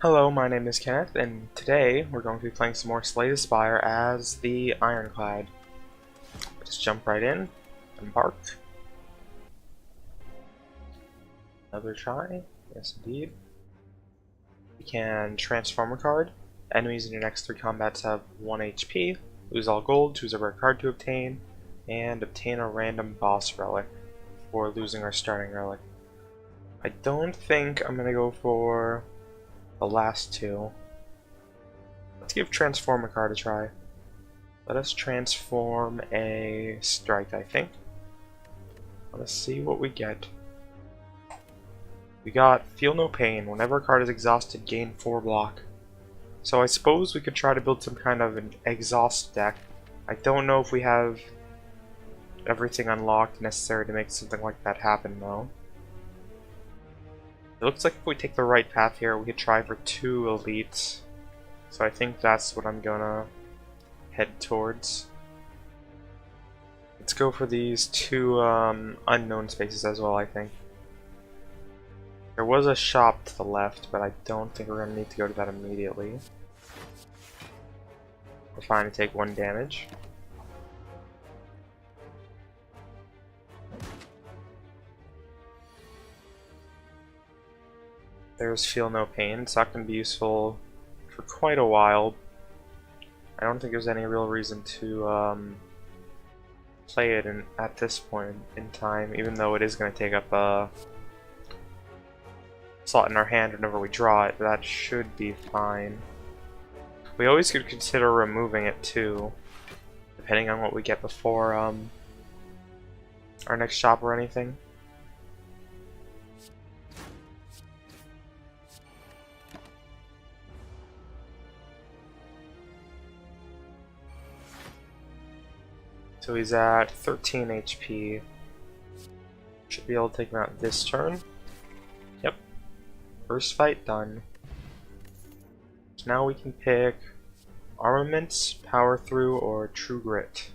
Hello, my name is Kenneth, and today we're going to be playing some more Slay the Spire as the Ironclad. Just jump right in, embark. Another try, yes indeed. We can transform a card. Enemies in your next 3 combats have 1 HP, lose all gold, choose a rare card to obtain, and obtain a random boss relic for losing our starting relic. I don't think I'm going to go for the last two. Let's give transform a card a try. Let us transform a strike, I think. Let us see what we get. We got feel no pain. Whenever a card is exhausted, gain 4 block. So I suppose we could try to build some kind of an exhaust deck. I don't know if we have everything unlocked necessary to make something like that happen though. It looks like if we take the right path here, we could try for 2 elites. So I think that's what I'm gonna head towards. Let's go for these 2 unknown spaces as well, I think. There was a shop to the left, but I don't think we're going to need to go to that immediately. We're fine to take 1 damage. There's Feel No Pain. It's not going to be useful for quite a while. I don't think there's any real reason to play it at this point in time, even though it is going to take up a slot in our hand whenever we draw it. That should be fine. We always could consider removing it too, depending on what we get before our next shop or anything. So he's at 13 HP. Should be able to take him out this turn. Yep. First fight done. So now we can pick Armaments, Power Through, or True Grit.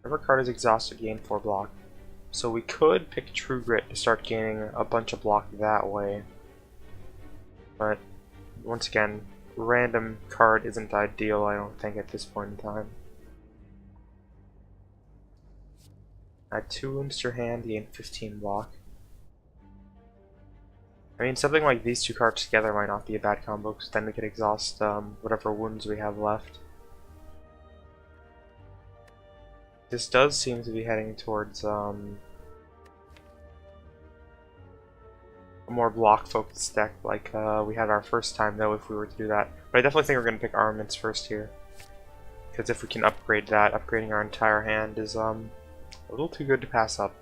Whenever card is exhausted, gain 4 block. So we could pick True Grit to start gaining a bunch of block that way. But once again, random card isn't ideal, I don't think, at this point in time. Add 2 wounds to your hand, gain 15 block. I mean, something like these 2 cards together might not be a bad combo, because then we could exhaust whatever wounds we have left. This does seem to be heading towards a more block-focused deck like we had our first time, though, if we were to do that. But I definitely think we're going to pick Armaments first here. Because if we can upgrade that, upgrading our entire hand is a little too good to pass up.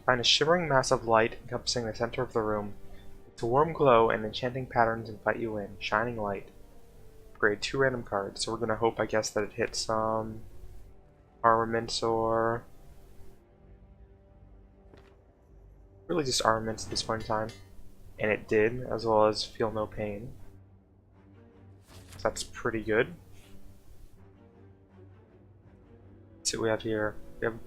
Find a shimmering mass of light encompassing the center of the room. It's a warm glow and enchanting patterns invite you in. Shining light. Upgrade 2 random cards. So we're going to hope, I guess, that it hits Armaments or... really just Armaments at this point in time. And it did, as well as Feel No Pain. So that's pretty good. Let's see what we have here. We have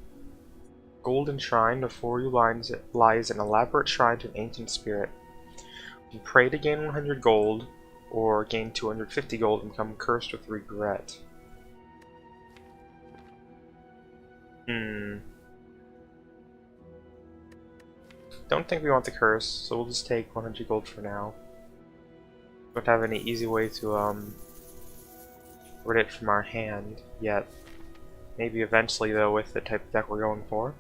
Golden Shrine. Before you lies an elaborate shrine to an ancient spirit. You pray to gain 100 gold, or gain 250 gold and become cursed with regret. Don't think we want the curse, so we'll just take 100 gold for now. Don't have any easy way to rid it from our hand yet. Maybe eventually, though, with the type of deck we're going for.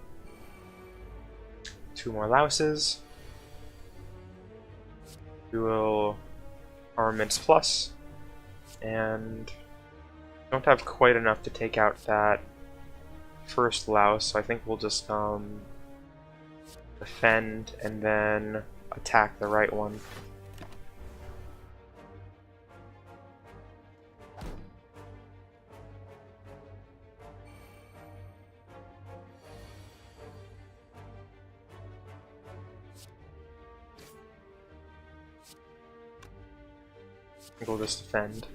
2 more louses. We will Armaments Plus, and don't have quite enough to take out that first louse, so I think we'll just defend and then attack the right one. We'll just defend.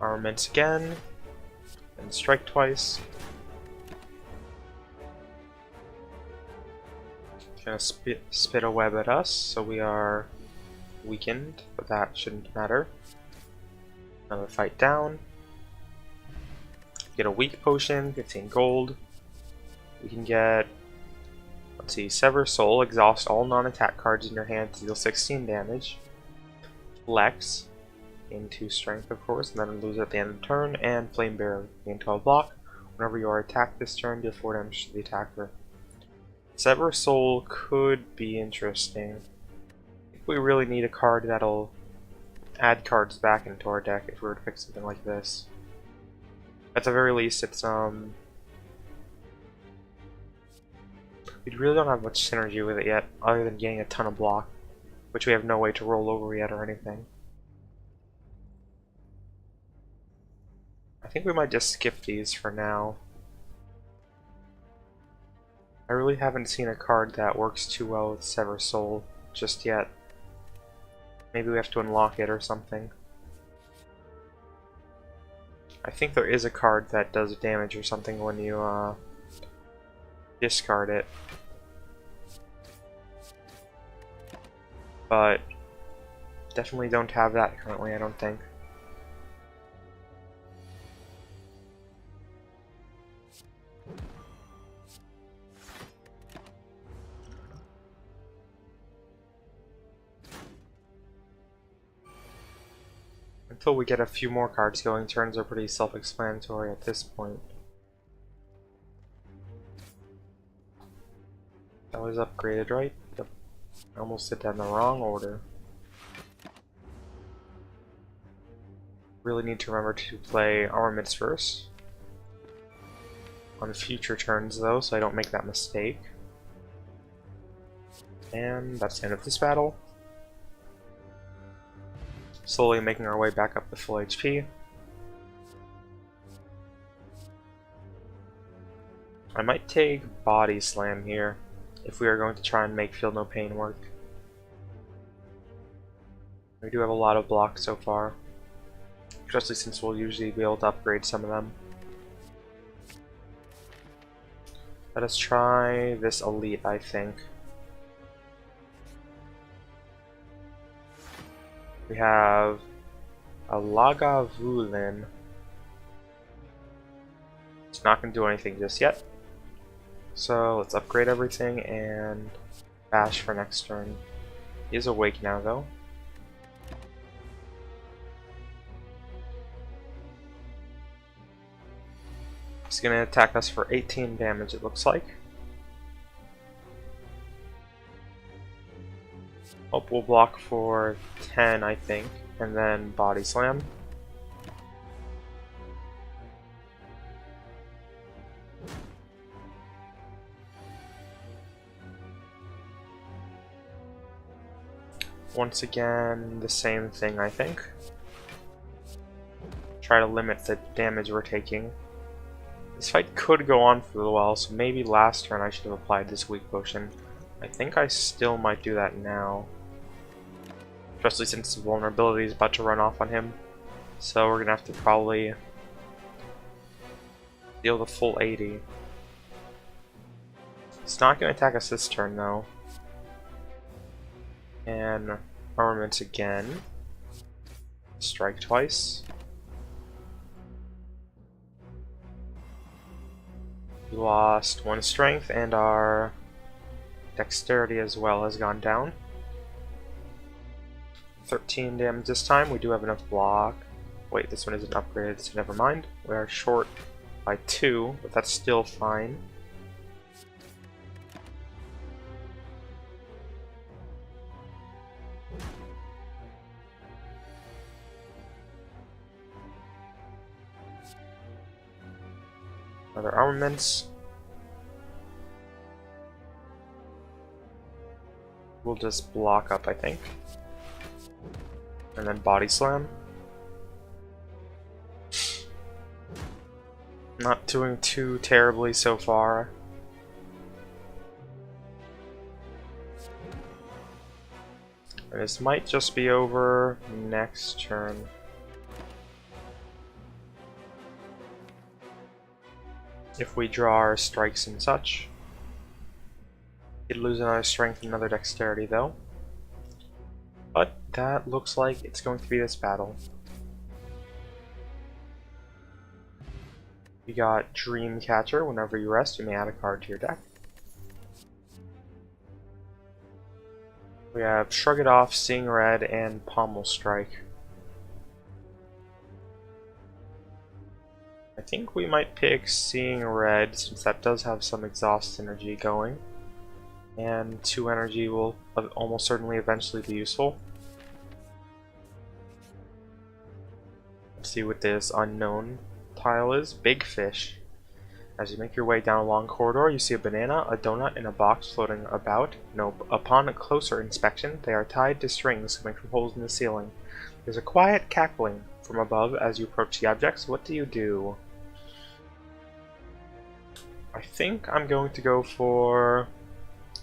Armaments again, and strike twice. Gonna spit a web at us, so we are weakened, but that shouldn't matter. Another fight down. Get a weak potion, 15 gold. We can get, let's see, Sever Soul, exhaust all non-attack cards in your hand to deal 16 damage. Flex, gain 2 strength of course, and then lose at the end of the turn, and Flame Bearer, gain 12 block. Whenever you are attacked this turn, deal 4 damage to the attacker. Sever Soul could be interesting. I think we really need a card that'll add cards back into our deck if we were to pick something like this. At the very least, it's we really don't have much synergy with it yet, other than getting a ton of block, which we have no way to roll over yet or anything. I think we might just skip these for now. I really haven't seen a card that works too well with Sever Soul just yet. Maybe we have to unlock it or something. I think there is a card that does damage or something when you discard it. But definitely don't have that currently, I don't think. Until we get a few more cards going, turns are pretty self-explanatory at this point. That was upgraded, right? Yep. I almost did that in the wrong order. Really need to remember to play armaments first. On future turns though, so I don't make that mistake. And that's the end of this battle. Slowly making our way back up to full HP. I might take Body Slam here, if we are going to try and make Feel No Pain work. We do have a lot of blocks so far, especially since we'll usually be able to upgrade some of them. Let us try this Elite, I think. We have a Lagavulin. It's not going to do anything just yet. So let's upgrade everything and bash for next turn. He is awake now though. He's going to attack us for 18 damage, it looks like. Hope we'll block for 10, I think, and then Body Slam. Once again, the same thing, I think. Try to limit the damage we're taking. This fight could go on for a while, so maybe last turn I should have applied this weak potion. I think I still might do that now. Especially since the vulnerability is about to run off on him. So we're gonna have to probably deal the full 80. It's not gonna attack us this turn though. And armaments again. Strike twice. We lost 1 strength and our dexterity as well has gone down. 13 damage this time. We do have enough block. Wait, this one isn't upgraded, so never mind. We are short by 2, but that's still fine. Other armaments. We'll just block up, I think. And then Body Slam. Not doing too terribly so far. And this might just be over next turn. if we draw our strikes and such. It'd lose another strength and another dexterity though. But that looks like it's going to be this battle. We got Dreamcatcher. Whenever you rest, you may add a card to your deck. We have Shrug It Off, Seeing Red, and Pommel Strike. I think we might pick Seeing Red since that does have some exhaust energy going. And 2 energy will almost certainly eventually be useful. Let's see what this unknown tile is. Big Fish. As you make your way down a long corridor, you see a banana, a donut, and a box floating about. Nope. Upon a closer inspection, they are tied to strings coming from holes in the ceiling. There's a quiet cackling from above as you approach the objects. What do you do? I think I'm going to go for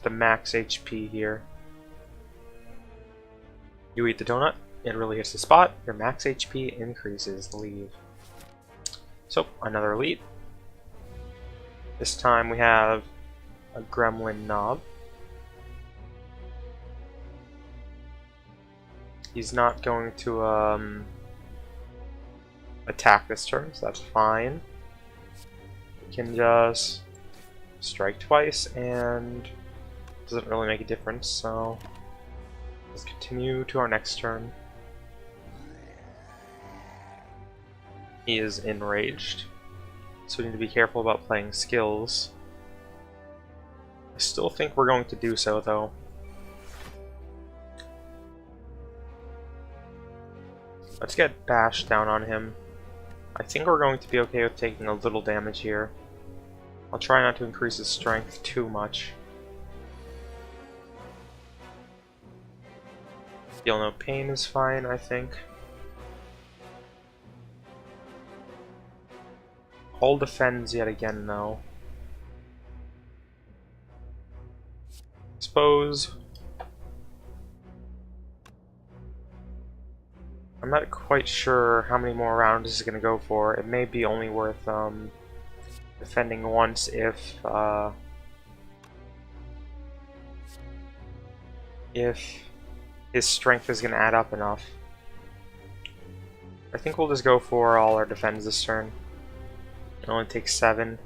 the max HP here. You eat the donut, it really hits the spot, your max HP increases. Leave. So, another elite. This time we have a gremlin knob. He's not going to attack this turn, so that's fine. We can just strike twice and it doesn't really make a difference, so let's continue to our next turn. He is enraged, so we need to be careful about playing skills. I still think we're going to do so, though. Let's get Bash down on him. I think we're going to be okay with taking a little damage here. I'll try not to increase his strength too much. Feel No Pain is fine, I think. All defends yet again, though. Suppose I'm not quite sure how many more rounds this is going to go for. It may be only worth defending once if his strength is going to add up enough. I think we'll just go for all our defends this turn. It only takes 7.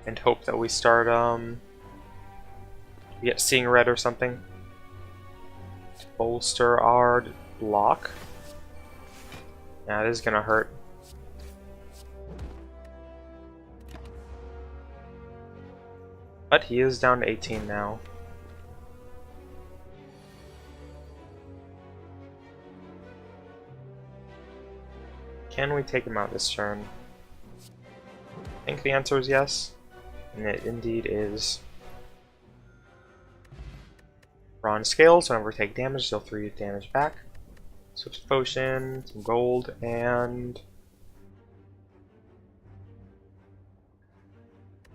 And hope that we start, Seeing Red or something. To bolster our block. Yeah, this is gonna hurt. But he is down to 18 now. Can we take him out this turn? I think the answer is yes, and it indeed is. Bronze Scales, whenever we take damage, deal 3 damage back. Switch potion, some gold, and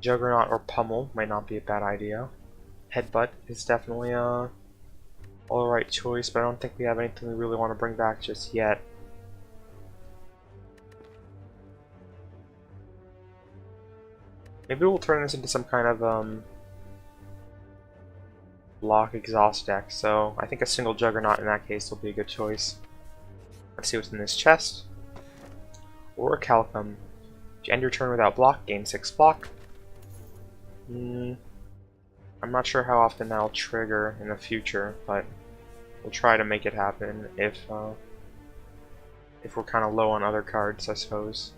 Juggernaut or Pummel might not be a bad idea. Headbutt is definitely a alright choice, but I don't think we have anything we really want to bring back just yet. Maybe we'll turn this into some kind of block exhaust deck, so I think a single Juggernaut in that case will be a good choice. Let's see what's in this chest. Or a Calicum. If you end your turn without block, gain 6 block. I'm not sure how often that'll trigger in the future, but we'll try to make it happen if we're kind of low on other cards, I suppose.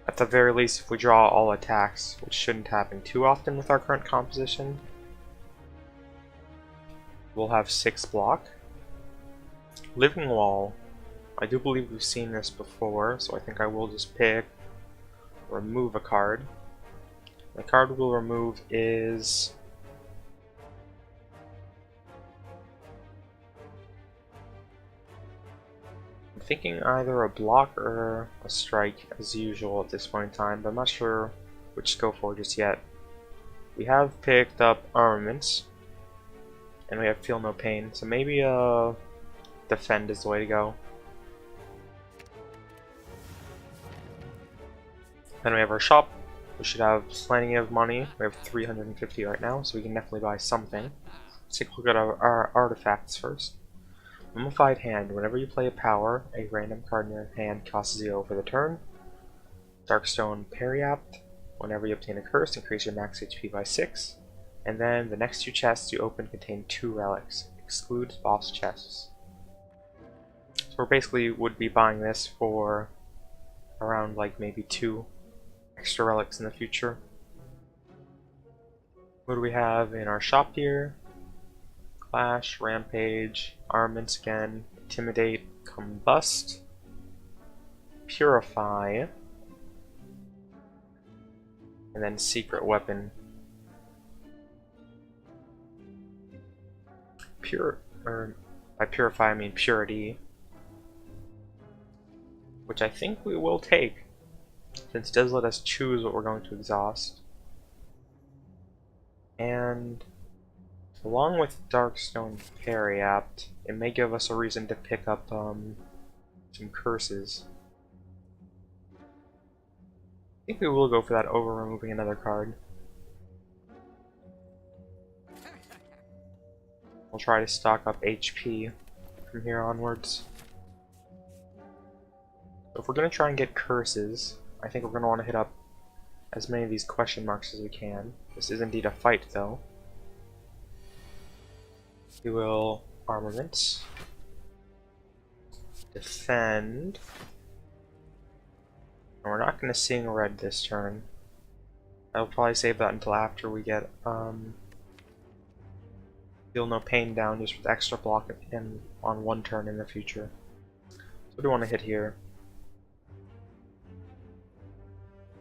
At the very least, if we draw all attacks, which shouldn't happen too often with our current composition, we'll have 6 block. Living Wall. I do believe we've seen this before, so I think I will just pick remove a card. The card we'll remove is I'm thinking either a block or a strike as usual at this point in time, but I'm not sure which to go for just yet. We have picked up Armaments, and we have Feel No Pain, so maybe defend is the way to go. Then we have our shop. We should have plenty of money. We have 350 right now, so we can definitely buy something. Let's take a look at our artifacts first. Mummified Hand. Whenever you play a power, a random card in your hand costs 0 for the turn. Darkstone Periapt. Whenever you obtain a curse, increase your max HP by 6. And then the next 2 chests you open contain 2 relics. Excludes boss chests. So we basically would be buying this for around like maybe 2 extra relics in the future. What do we have in our shop here? Clash, Rampage, Armaments again, Intimidate, Combust, Purify, and then Secret Weapon. By Purify I mean Purity, which I think we will take, since it does let us choose what we're going to exhaust. And along with Darkstone Periapt, it may give us a reason to pick up some curses. I think we will go for that over removing another card. We'll try to stock up HP from here onwards. So if we're going to try and get curses, I think we're going to want to hit up as many of these question marks as we can. This is indeed a fight, though. We will Armaments, Defend, and we're not going to Seeing Red this turn. I'll probably save that until after we get Feel No Pain down, just with extra block on 1 turn in the future. So what do we want to hit here?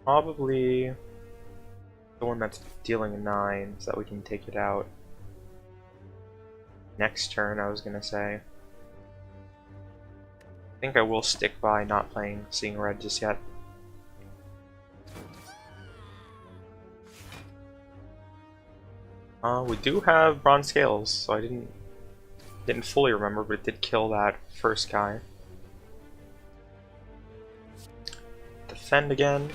Probably the one that's dealing 9, so that we can take it out next turn, I was gonna say. I think I will stick by not playing Seeing Red just yet. We do have Bronze Scales, so I didn't fully remember, but it did kill that first guy. Defend again.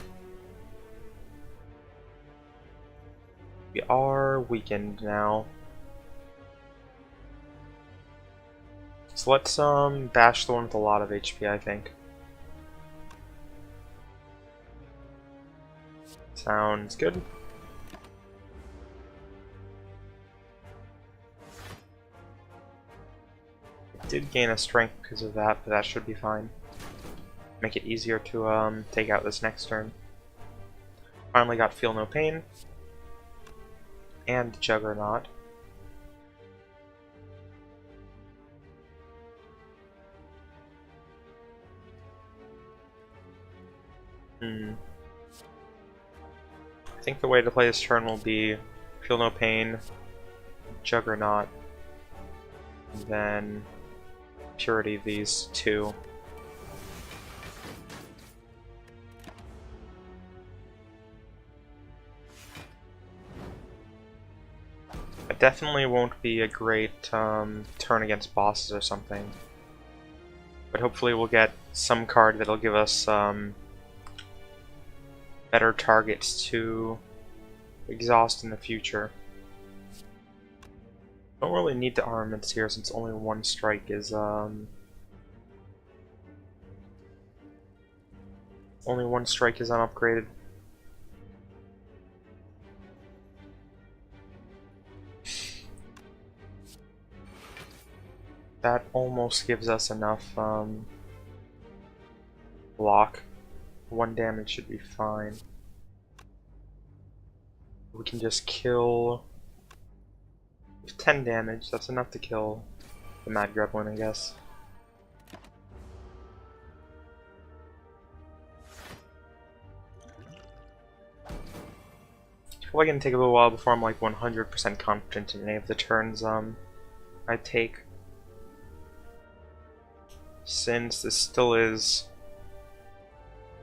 We are weakened now. So let's bash the one with a lot of HP, I think. Sounds good. It did gain a strength because of that, but that should be fine. Make it easier to take out this next turn. Finally got Feel No Pain. And Juggernaut. I think the way to play this turn will be Feel No Pain, Juggernaut, and then Purity these 2. It definitely won't be a great turn against bosses or something, but hopefully we'll get some card that'll give us better targets to exhaust in the future. Don't really need the armaments here since only 1 strike is unupgraded. That almost gives us enough block. 1 damage should be fine. We can just kill with 10 damage. That's enough to kill the Mad Gremlin, I guess. It's probably gonna take a little while before I'm like 100% confident in any of the turns I take, since this still is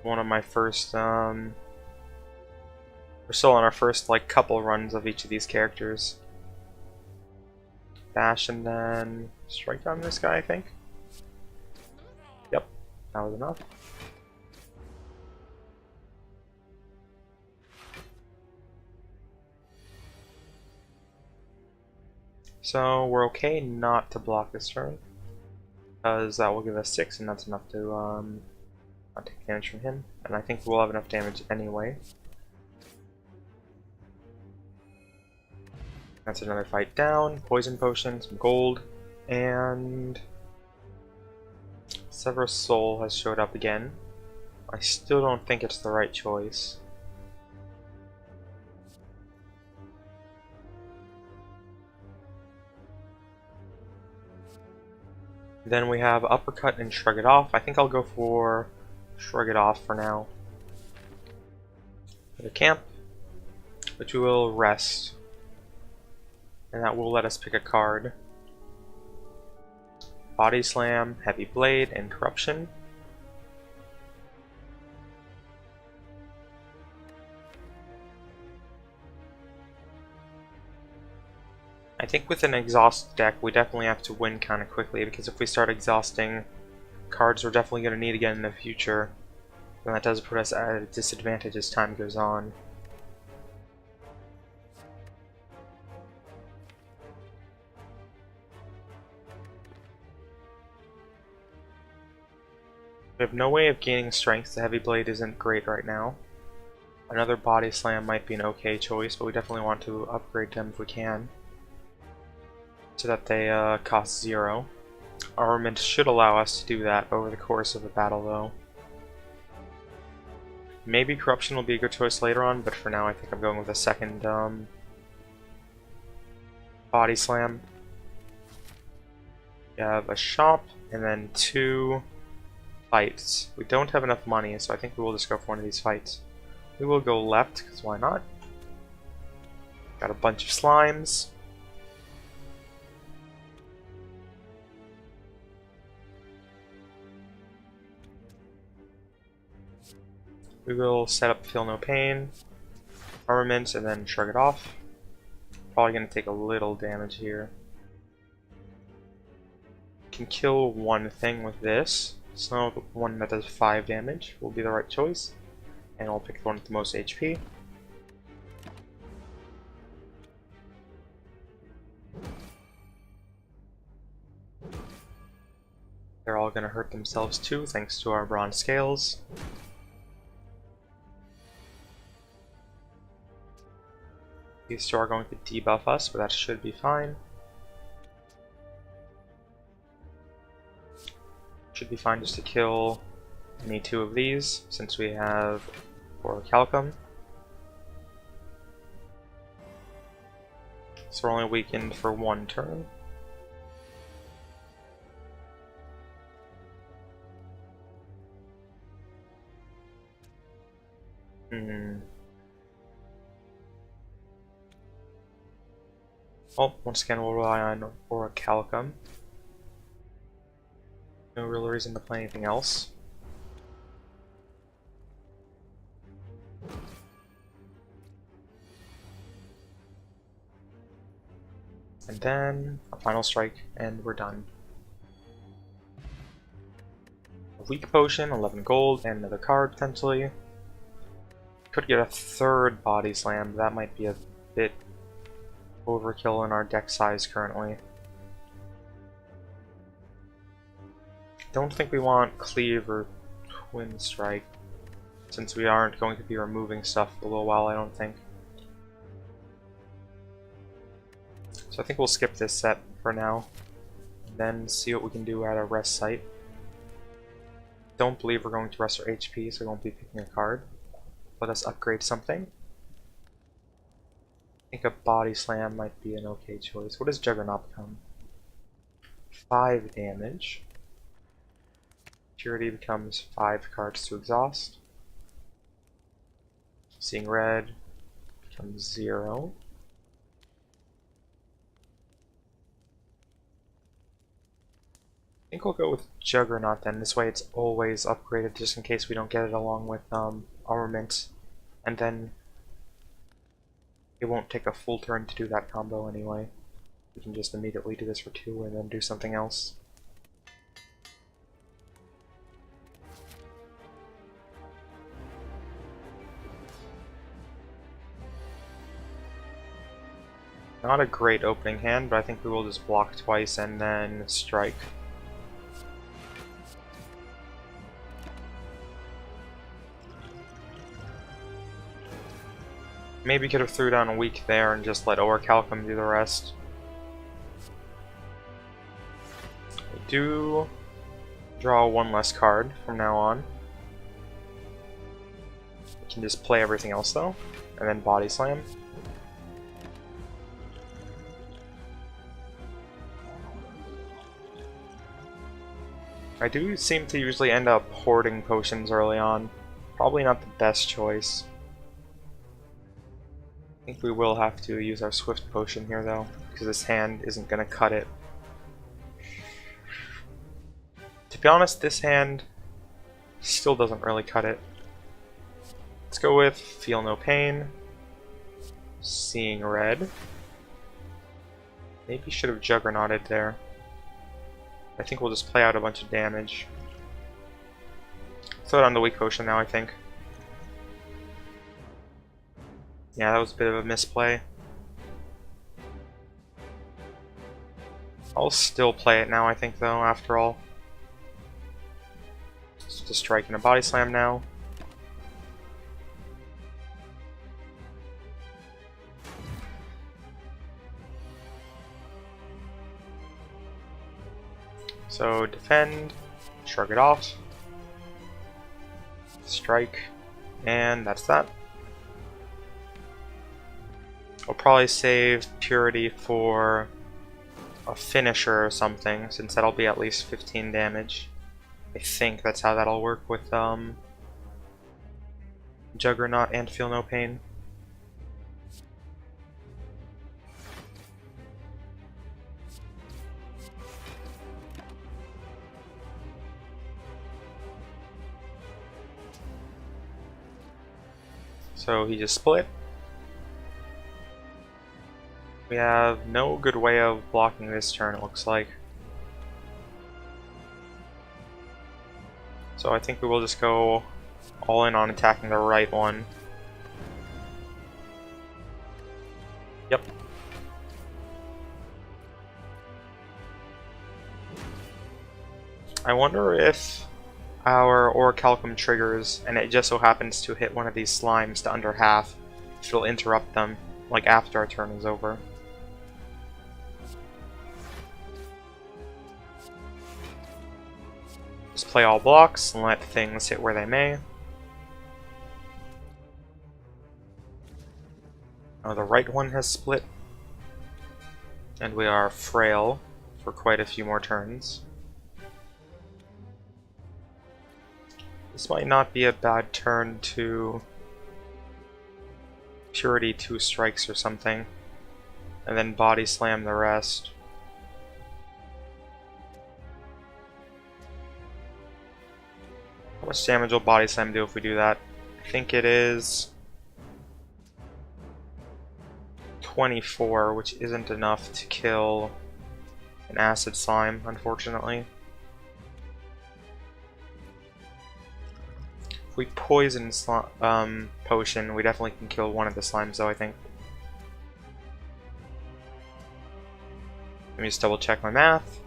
one of my first, we're still on our first like couple runs of each of these characters. Bash and then strike down this guy, I think. Yep, that was enough. So we're okay not to block this turn, because that will give us 6, and that's enough to not take damage from him. And I think we'll have enough damage anyway. That's another fight down. Poison potion, some gold, and Severus Soul has showed up again. I still don't think it's the right choice. Then we have Uppercut and Shrug It Off. I think I'll go for Shrug It Off for now. For the camp, which we will rest. And that will let us pick a card. Body Slam, Heavy Blade, and Corruption. I think with an exhaust deck, we definitely have to win kind of quickly, because if we start exhausting cards we're definitely going to need again in the future, then that does put us at a disadvantage as time goes on. We have no way of gaining strength. The Heavy Blade isn't great right now. Another Body Slam might be an okay choice, but we definitely want to upgrade them if we can, so that they cost 0. Armament should allow us to do that over the course of the battle, though. Maybe Corruption will be a good choice later on, but for now I think I'm going with a second Body Slam. We have a shop, and then 2 fights. We don't have enough money, so I think we will just go for one of these fights. We will go left, because why not? Got a bunch of slimes. We will set up Feel No Pain, Armament, and then Shrug It Off. Probably going to take a little damage here. Can kill one thing with this, so the one that does 5 damage will be the right choice. And I'll pick the one with the most HP. They're all going to hurt themselves too, thanks to our bronze scales. These 2 are going to debuff us, but that should be fine. Should be fine just to kill any 2 of these, since we have Orichalcum. So we're only weakened for 1 turn. Well, once again we'll rely on Orichalcum. No real reason to play anything else. And then a final strike, and we're done. A weak potion, 11 gold, and another card potentially. Could get a 3rd Body Slam, but that might be a bit overkill in our deck size currently. Don't think we want Cleave or Twin Strike, since we aren't going to be removing stuff for a little while, I don't think. So I think we'll skip this set for now, and then see what we can do at a rest site. Don't believe we're going to rest our HP, so we won't be picking a card. Let us upgrade something. I think a Body Slam might be an okay choice. What does Juggernaut become? 5 damage. Purity becomes 5 cards to exhaust. Seeing Red becomes 0. I think we'll go with Juggernaut then. This way it's always upgraded, just in case we don't get it along with Armament. And then it won't take a full turn to do that combo anyway. We can just immediately do this for 2 and then do something else. Not a great opening hand, but I think we will just block twice and then strike. Maybe could have threw down a weak there and just let Orichalcum do the rest. We do draw one less card from now on. We can just play everything else though, and then body slam. I do seem to usually end up hoarding potions early on. Probably not the best choice. I think we will have to use our Swift Potion here though, because this hand isn't going to cut it. To be honest, this hand still doesn't really cut it. Let's go with Feel No Pain, Seeing Red. Maybe should have Juggernauted there. I think we'll just play out a bunch of damage. Throw it on the weak potion now, I think. Yeah, that was a bit of a misplay. I'll still play it now, I think, though, after all. Just a strike and a body slam now. So, defend, shrug it off, strike, and that's that. I'll probably save Purity for a finisher or something, since that'll be at least 15 damage. I think that's how that'll work with Juggernaut and Feel No Pain. So he just split. We have no good way of blocking this turn, it looks like. So I think we will just go all in on attacking the right one. Yep. I wonder if our Orichalcum triggers and it just so happens to hit one of these slimes to under half, if it'll interrupt them, like after our turn is over. Just play all blocks and let things hit where they may. Oh, the right one has split. And we are frail for quite a few more turns. This might not be a bad turn to Purity 2 strikes or something, and then body slam the rest. How much damage will body slam do if we do that? I think it is 24, which isn't enough to kill an acid slime, unfortunately. If we poison potion, we definitely can kill one of the slimes though, I think. Let me just double check my math.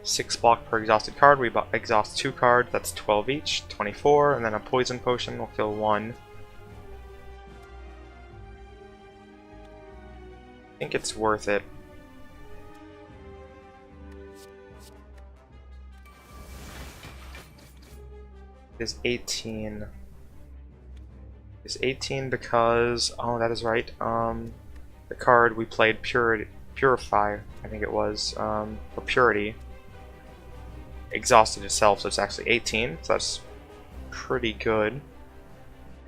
6 block per exhausted card, we exhaust 2 cards, that's 12 each, 24, and then a poison potion will kill 1. I think it's worth it. Is 18. Is 18 because, oh, that is right. The card we played, Purify, I think it was, or Purity, exhausted itself, so it's actually 18, so that's pretty good.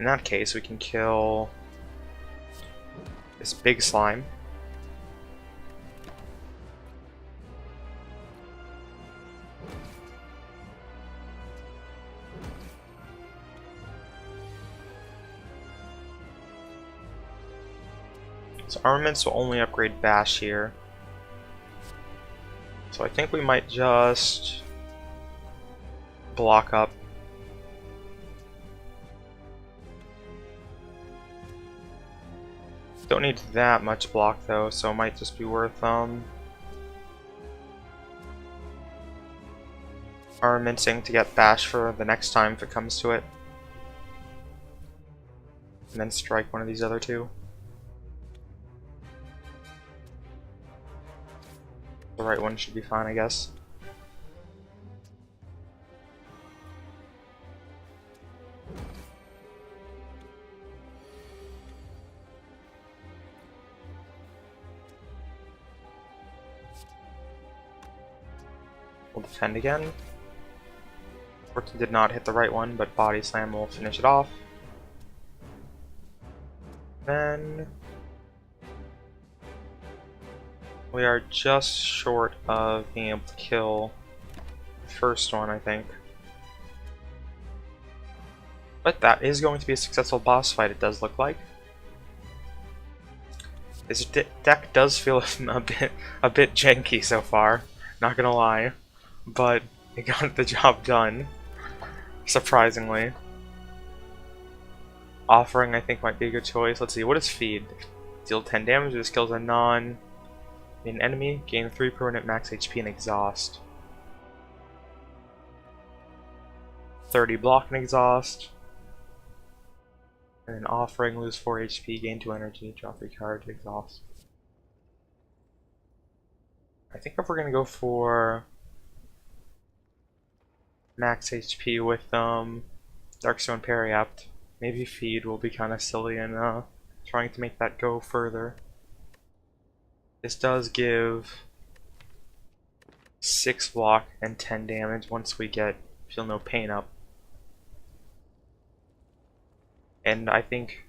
In that case, we can kill this big slime. So armaments will only upgrade Bash here. So I think we might just block up. Don't need that much block though, so it might just be worth armamenting to get bash for the next time if it comes to it. And then strike one of these other two. The right one should be fine, I guess. We'll defend again. Fortune did not hit the right one, but body slam will finish it off. Then we are just short of being able to kill the first one, I think. But that is going to be a successful boss fight, it does look like. This deck does feel a bit janky so far, not gonna lie, but it got the job done, surprisingly. Offering, I think, might be a good choice. Let's see, what is feed? Deal 10 damage, this kills a non-main enemy, gain 3 permanent max HP and exhaust. 30 block and exhaust. And then offering, lose 4 HP, gain 2 energy, draw 3 cards, exhaust. I think if we're gonna go for max HP with Darkstone Periapt, maybe feed will be kind of silly in trying to make that go further. This does give 6 block and 10 damage once we get Feel No Pain up. And I think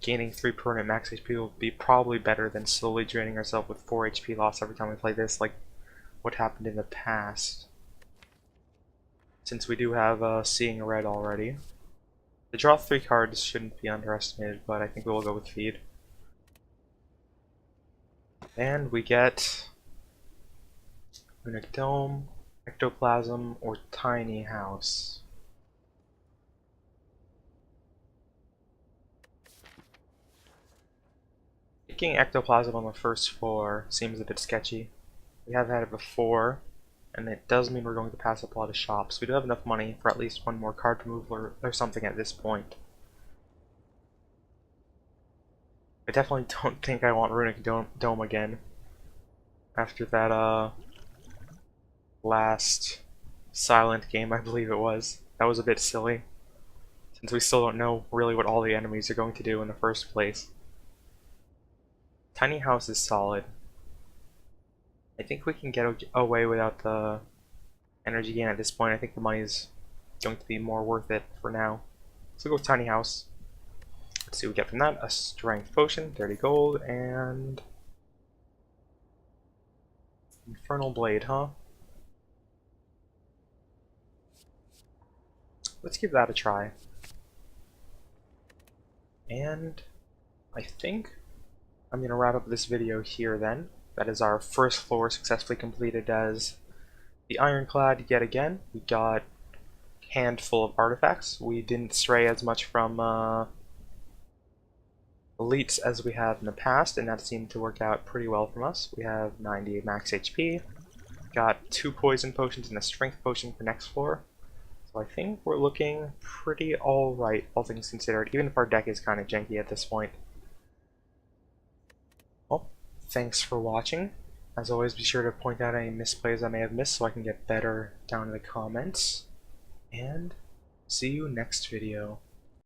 gaining 3 permanent max HP will be probably better than slowly draining ourselves with 4 HP loss every time we play this, like what happened in the past. Since we do have Seeing Red already. The draw 3 cards shouldn't be underestimated, but I think we will go with feed. And we get Runic Dome, Ectoplasm, or Tiny House. Taking Ectoplasm on the first floor seems a bit sketchy. We have had it before, and it does mean we're going to pass up a lot of shops. We do have enough money for at least one more card removal or something at this point. I definitely don't think I want Runic Dome again. After that last silent game, I believe it was. That was a bit silly, since we still don't know really what all the enemies are going to do in the first place. Tiny House is solid. I think we can get away without the energy gain at this point. I think the money is going to be more worth it for now. So we'll go with Tiny House. Let's see what we get from that. A Strength Potion, 30 gold, and Infernal Blade, huh? Let's give that a try. And I think I'm going to wrap up this video here then. That is our first floor successfully completed as the Ironclad yet again. We got a handful of artifacts. We didn't stray as much from elites as we have in the past, and that seemed to work out pretty well from us. We have 90 max HP, got 2 poison potions and a strength potion for next floor. So I think we're looking pretty alright, all things considered, even if our deck is kind of janky at this point. Well, thanks for watching. As always, be sure to point out any misplays I may have missed so I can get better down in the comments. And see you next video.